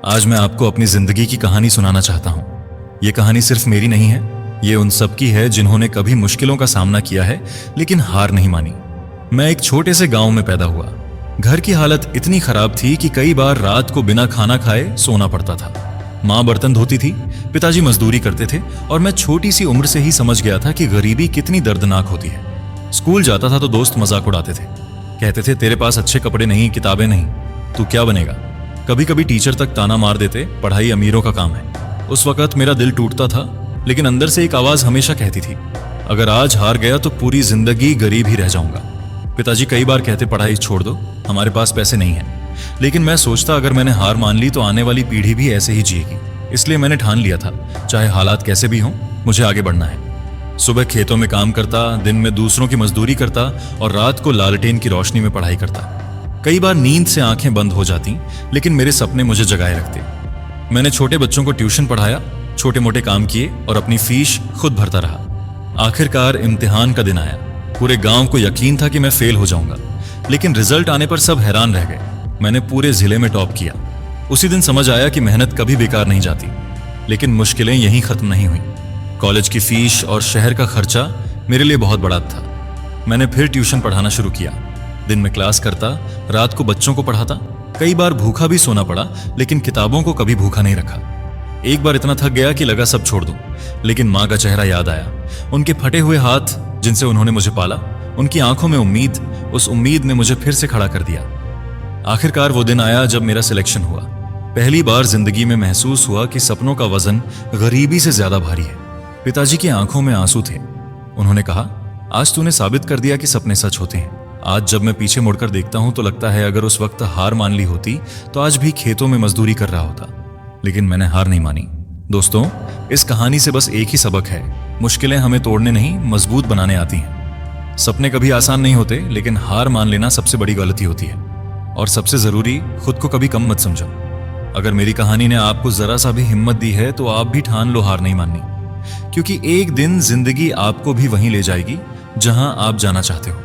आज मैं आपको अपनी जिंदगी की कहानी सुनाना चाहता हूँ। ये कहानी सिर्फ मेरी नहीं है, ये उन सब की है जिन्होंने कभी मुश्किलों का सामना किया है लेकिन हार नहीं मानी। मैं एक छोटे से गांव में पैदा हुआ। घर की हालत इतनी खराब थी कि कई बार रात को बिना खाना खाए सोना पड़ता था। माँ बर्तन धोती थी, पिताजी मजदूरी करते थे और मैं छोटी सी उम्र से ही समझ गया था कि गरीबी कितनी दर्दनाक होती है। स्कूल जाता था तो दोस्त मजाक उड़ाते थे, कहते थे तेरे पास अच्छे कपड़े नहीं, किताबें नहीं, तू क्या बनेगा। कभी कभी टीचर तक ताना मार देते, पढ़ाई अमीरों का काम है। उस वक्त मेरा दिल टूटता था, लेकिन अंदर से एक आवाज हमेशा कहती थी, अगर आज हार गया तो पूरी जिंदगी गरीब ही रह जाऊंगा। पिताजी कई बार कहते पढ़ाई छोड़ दो, हमारे पास पैसे नहीं है, लेकिन मैं सोचता अगर मैंने हार मान ली तो आने वाली पीढ़ी भी ऐसे ही जिएगी। इसलिए मैंने ठान लिया था, चाहे हालात कैसे भी हों, मुझे आगे बढ़ना है। सुबह खेतों में काम करता, दिन में दूसरों की मजदूरी करता और रात को लालटेन की रोशनी में पढ़ाई करता। कई बार नींद से आंखें बंद हो जाती, लेकिन मेरे सपने मुझे जगाए रखते। मैंने छोटे बच्चों को ट्यूशन पढ़ाया, छोटे मोटे काम किए और अपनी फीस खुद भरता रहा। आखिरकार इम्तिहान का दिन आया। पूरे गांव को यकीन था कि मैं फेल हो जाऊंगा, लेकिन रिजल्ट आने पर सब हैरान रह गए। मैंने पूरे जिले में टॉप किया। उसी दिन समझ आया कि मेहनत कभी बेकार नहीं जाती। लेकिन मुश्किलें यहीं खत्म नहीं हुई। कॉलेज की फीस और शहर का खर्चा मेरे लिए बहुत बड़ा था। मैंने फिर ट्यूशन पढ़ाना शुरू किया। दिन में क्लास करता, रात को बच्चों को पढ़ाता। कई बार भूखा भी सोना पड़ा, लेकिन किताबों को कभी भूखा नहीं रखा। एक बार इतना थक गया कि लगा सब छोड़ दूं, लेकिन माँ का चेहरा याद आया, उनके फटे हुए हाथ जिनसे उन्होंने मुझे पाला, उनकी आंखों में उम्मीद। उस उम्मीद ने मुझे फिर से खड़ा कर दिया। आखिरकार वो दिन आया जब मेरा सिलेक्शन हुआ। पहली बार जिंदगी में महसूस हुआ कि सपनों का वजन गरीबी से ज्यादा भारी है। पिताजी की आंखों में आंसू थे। उन्होंने कहा, आज तूने साबित कर दिया कि सपने सच होते हैं। आज जब मैं पीछे मुड़कर देखता हूं तो लगता है अगर उस वक्त हार मान ली होती तो आज भी खेतों में मजदूरी कर रहा होता। लेकिन मैंने हार नहीं मानी। दोस्तों, इस कहानी से बस एक ही सबक है, मुश्किलें हमें तोड़ने नहीं मजबूत बनाने आती हैं। सपने कभी आसान नहीं होते, लेकिन हार मान लेना सबसे बड़ी गलती होती है। और सबसे जरूरी, खुद को कभी कम मत समझो। अगर मेरी कहानी ने आपको जरा सा भी हिम्मत दी है तो आप भी ठान लो हार नहीं माननी, क्योंकि एक दिन जिंदगी आपको भी वहीं ले जाएगी जहां आप जाना चाहते हो।